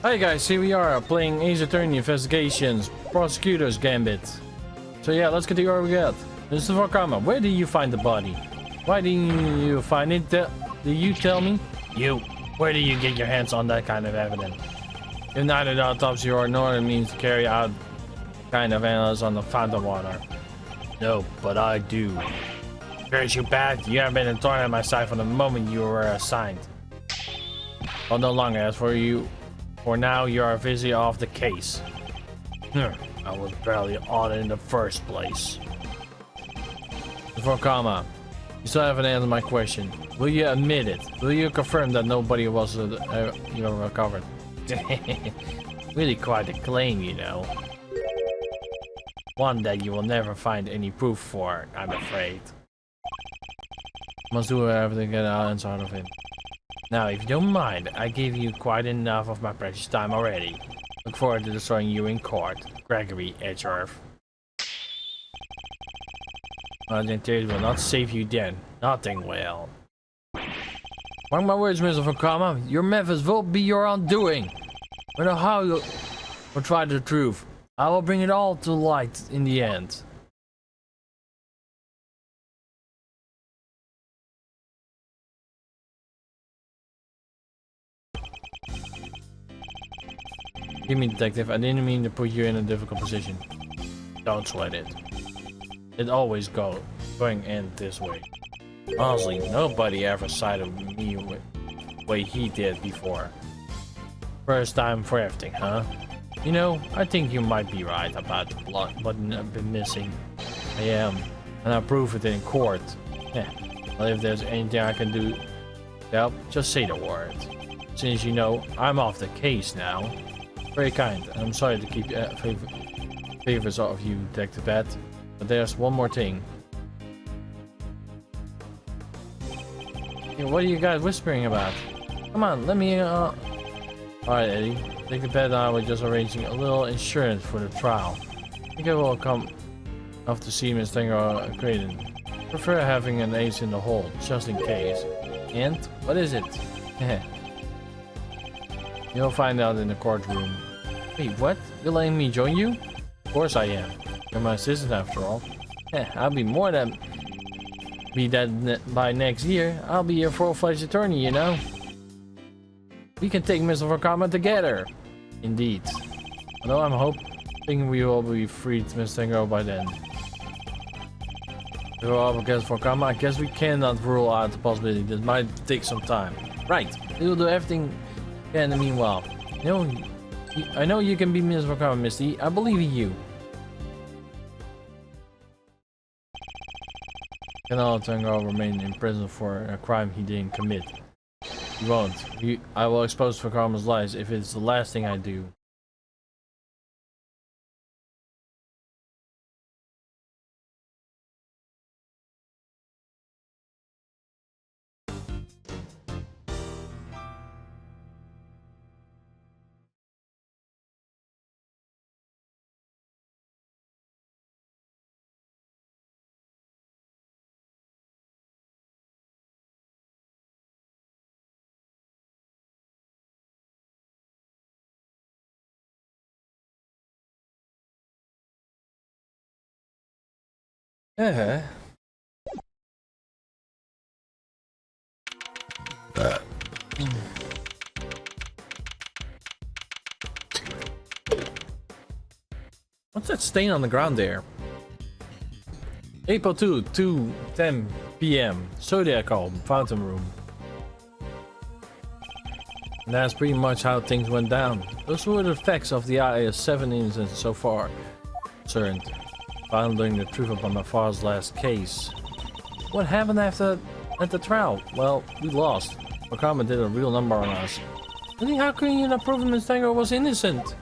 Hi guys, here we are playing Ace Attorney Investigations, Prosecutor's Gambit. So yeah, let's continue where we got. Mr. Vakama, where did you find the body? Why didn't you find it? Did you tell me? You, where did you get your hands on that kind of evidence? If neither the autopsy or nor means to carry out kind of analysis on the fountain water. No, but I do. Curse you bad, you have been a thorn at my side from the moment you were assigned. Well, no longer. As for you, for now, you are officially off the case. I was barely on it in the first place. Before comma, you still haven't answered my question. Will you admit it? Will you confirm that nobody was recovered? Really quite a claim, you know. One that you will never find any proof for, I'm afraid. Must do everything to get out inside of him. Now, if you don't mind, I gave you quite enough of my precious time already. Look forward to destroying you in court, Gregory Edgeworth. My tears will not save you then. Nothing will. Mark my words, Mr. Vakama. Your methods will be your undoing. No matter how you will try the truth, I will bring it all to light in the end. Give me, detective. I didn't mean to put you in a difficult position. Don't sweat it. It always going in this way. Honestly, nobody ever sided with me the way he did before. First time for everything, huh? You know, I think you might be right about the blood button I've been missing. I am, and I'll prove it in court. Yeah. Well, if there's anything I can do to help, just say the word. Since you know, I'm off the case now. Very kind. I'm sorry to keep favors of you, Detective Bat, but there's one more thing. Hey, what are you guys whispering about? Come on, let me. Alright, Eddie. Detective Bat and I were just arranging a little insurance for the trial. I think it will come off to see Miss Tanger Creighton. Prefer having an ace in the hole, just in case. And what is it? You'll find out in the courtroom. Wait, what? You're letting me join you? Of course I am. You're my assistant after all. I'll be more than be that by next year. I'll be your full-fledged attorney, you know. We can take Mr. Vakama together. Indeed. Although I'm hoping we will be freed Miss Tango by then. If we're up against Vakama, I guess we cannot rule out the possibility. This might take some time. Right. We will do everything in the meanwhile. I know you can be Miss Vakama, Misty. I believe in you. Cannot Tango remain in prison for a crime he didn't commit. He won't. I will expose Vakama's lies if it's the last thing I do. What's that stain on the ground there? April 2, 2:10 p.m. Zodiac Hall, Fountain Room. And that's pretty much how things went down. Those were the facts of the IS-7 incident so far concerned. Finding the truth about my father's last case. What happened at the trial? Well, we lost. Vakama did a real number on us. Really, how can you not prove Miss Tango was innocent?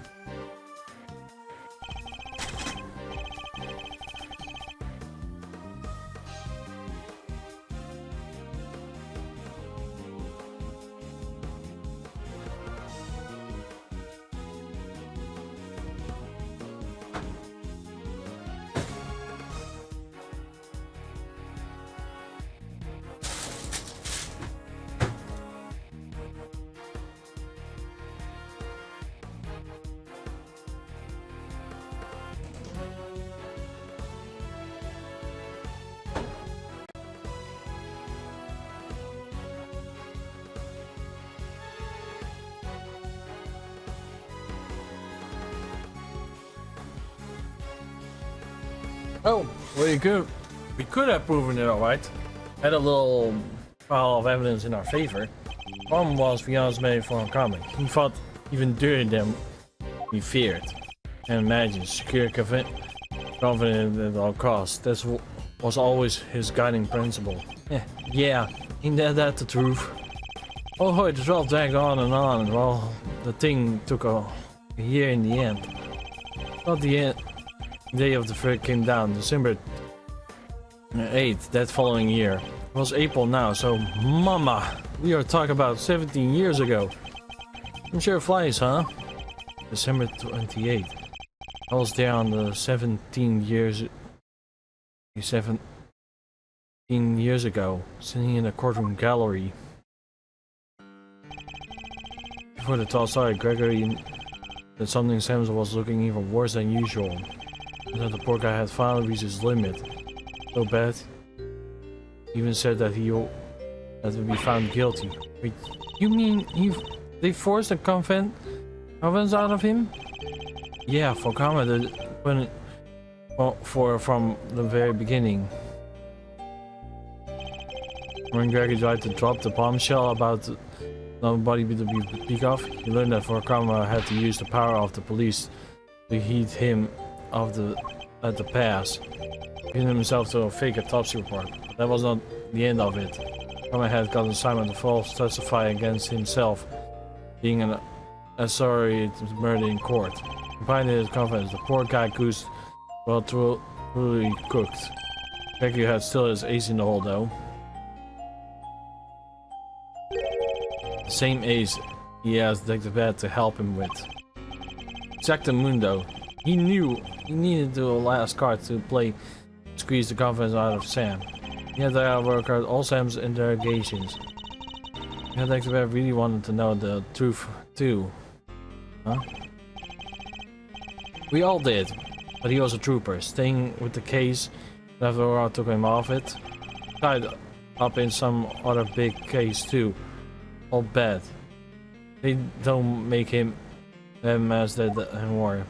Oh, well, we could have proven it, alright. Had a little pile of evidence in our favor. Problem was, the honest man for uncommon. He fought even dirtier than we feared. And imagine, secure confident at all costs. That was always his guiding principle. Yeah, ain't that the truth? Oh, it all dragged on, and well, the thing took a year in the end. Not the end. Day of the threat came down, December 8th, that following year. It was April now, so mama, we are talking about 17 years ago. I'm sure it flies, huh? December 28th. I was there on the 17 years ago, sitting in the courtroom gallery. Before the tall started, Gregory that something Samuel was looking even worse than usual. And that the poor guy had finally reached his limit. So bad. He even said that he had to be found guilty. Wait, you mean they forced a confidence out of him? Yeah, for comment from the very beginning. When Gregory tried to drop the bombshell about nobody to be speak of, he learned that Forkama had to use the power of the police to heed him at the pass, giving himself to a fake autopsy report. But that was not the end of it. Forkama had got an assignment to false testify against himself, being an accessory to murder in court. Combined his confidence, the poor guy goose well truly cooked. Gregory had still his ace in the hole though. The same ace he asked Detective Bad to help him with. Exactamundo. He knew he needed the last card to squeeze the confidence out of Sam. He had to work out all Sam's interrogations. Detective Bad really wanted to know the truth too. Huh? We all did, but he was a trooper, staying with the case after I took him off it. Tied up in some other big case too. All bad. They don't make him as that anymore.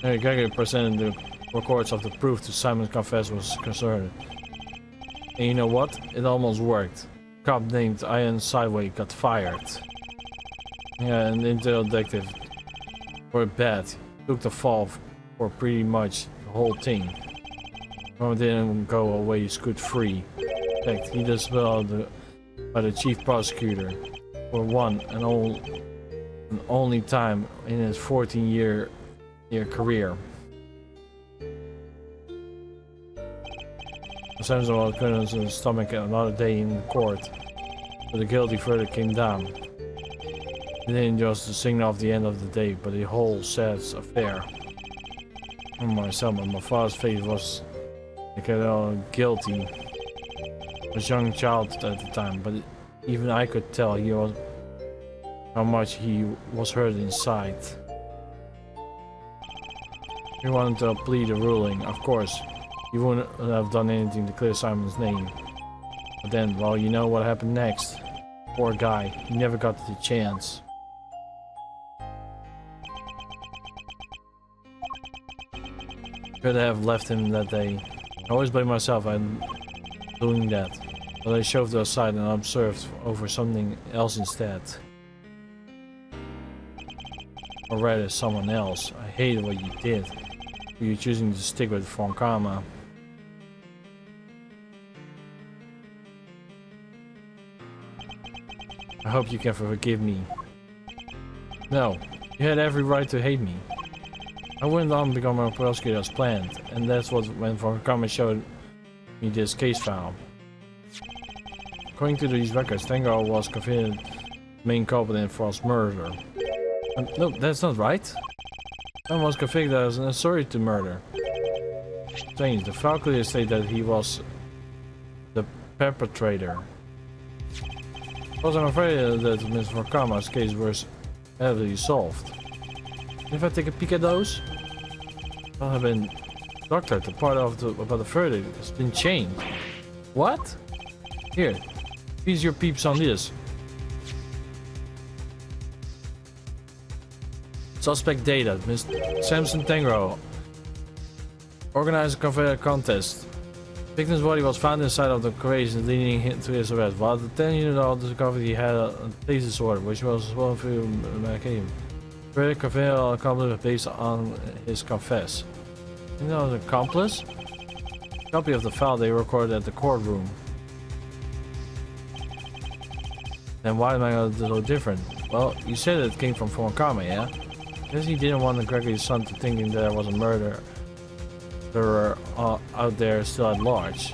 Gregory presented the records of the proof to Simon's confess was concerned. And you know what? It almost worked. A cop named Ian Sideway got fired. Yeah, and the intel detective for bad took the fall for pretty much the whole thing. Roman didn't go away scot-free. In fact, he just well by the chief prosecutor for one and only time in his 14-year career. Samuel couldn't his stomach another day in court, but the guilty verdict came down. It didn't just the signal of the end of the day, but the whole sad affair. And myself and my father's face was like guilty. I was a young child at the time, but even I could tell how much he was hurt inside. He wanted to plead the ruling, of course. He wouldn't have done anything to clear Simon's name. But then, well, you know what happened next. Poor guy, he never got the chance. Could have left him that day. I always blame myself for doing that. But I shoved it aside and observed over something else instead. Or rather, someone else. I hated what you did. You choosing to stick with Fonkama. I hope you can forgive me. No, you had every right to hate me. I went on to become a prosecutor as planned, and that's what when Fonkama showed me this case file. According to these records, Tango was convicted main culprit in false murder. No, that's not right. Someone was convicted as an accessory to murder. Strange, the file clearly stated that he was the perpetrator. Because I'm afraid that Mr. Fonkama's case was heavily solved. If I take a peek at those, I'll have been doctored. The part of about the verdict has been changed. What? Here, feast your peeps on this. Suspect data, Mr. Samson Tangro, Organize a cafe contest. Victim's body was found inside of the craze leading him to his arrest. While the 10-year-old discovered he had a taste disorder, which was well through medication. The cafe accomplice based on his confess. You know the accomplice? Copy of the file they recorded at the courtroom. Then why am I so different? Well, you said it came from Foreign Karma, yeah? Because he didn't want Gregory's son to thinking there was a murder. There were out there still at large.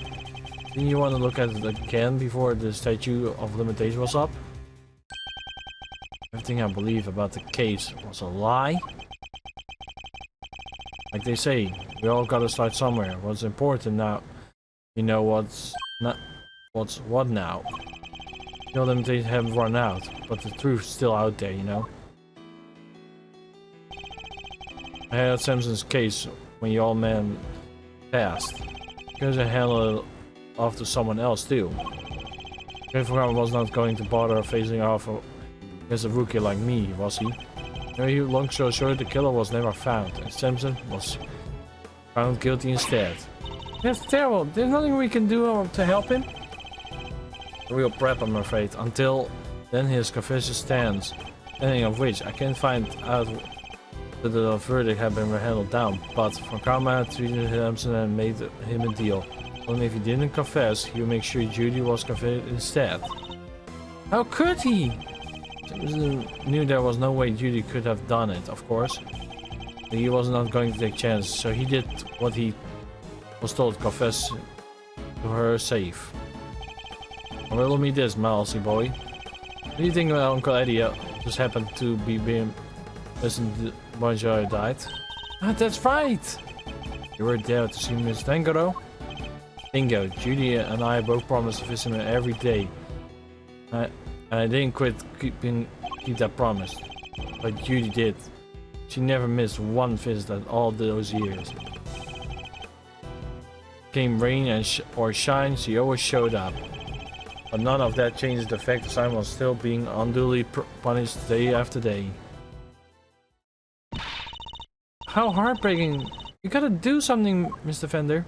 Didn't you want to look at it again before the statute of limitation was up? Everything I believe about the case was a lie? Like they say, we all gotta start somewhere. What's important now? You know what's what now? The limitations haven't run out, but the truth's still out there, you know? I had Simpson's case when your old man passed. Because I handled it off to someone else too. Grandfather was not going to bother facing off against a rookie like me, was he? Very long story short, the killer was never found, and Simpson was found guilty instead. That's terrible. There's nothing we can do to help him. A real prep, I'm afraid. Until then, his confession stands. Anything of which I can't find out that the verdict had been handled down, but Von Karma treated Simpson and made him a deal. Only if he didn't confess, he would make sure Judy was convicted instead. How could he? Simpson knew there was no way Judy could have done it, of course. But he was not going to take chances, so he did what he was told, confess to her safe. Riddle me this, mousy boy. What do you think about Uncle Eddie just happened to be being listened when Joy died? Ah, that's right! You were there to see Miss Dingo? Dingo, Judy and I both promised to visit him every day. I didn't keep that promise. But Judy did. She never missed one visit at all those years. Came rain or shine, she always showed up. But none of that changes the fact that Simon was still being unduly punished day after day. How heartbreaking. You gotta do something, Mr. Fender.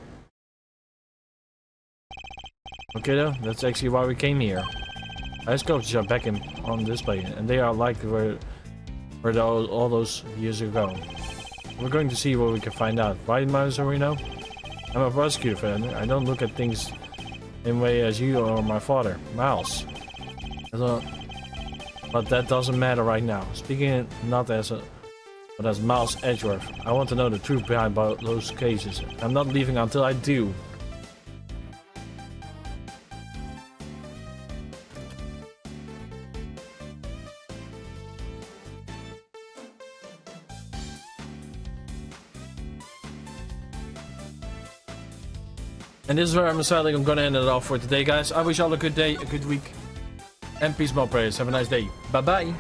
Okay though, that's actually why we came here. Ice are back on display, and they are like where all those years ago. We're going to see what we can find out. Right, Marino? I'm a prosecutor, Fender. I don't look at things in a way as you or my father, Miles. But that doesn't matter right now. Speaking not as but as Miles Edgeworth, I want to know the truth behind those cases. I'm not leaving until I do. And this is where I'm deciding I'm gonna end it off for today, guys. I wish you all a good day, a good week, and peace, my prayers. Have a nice day. Bye bye.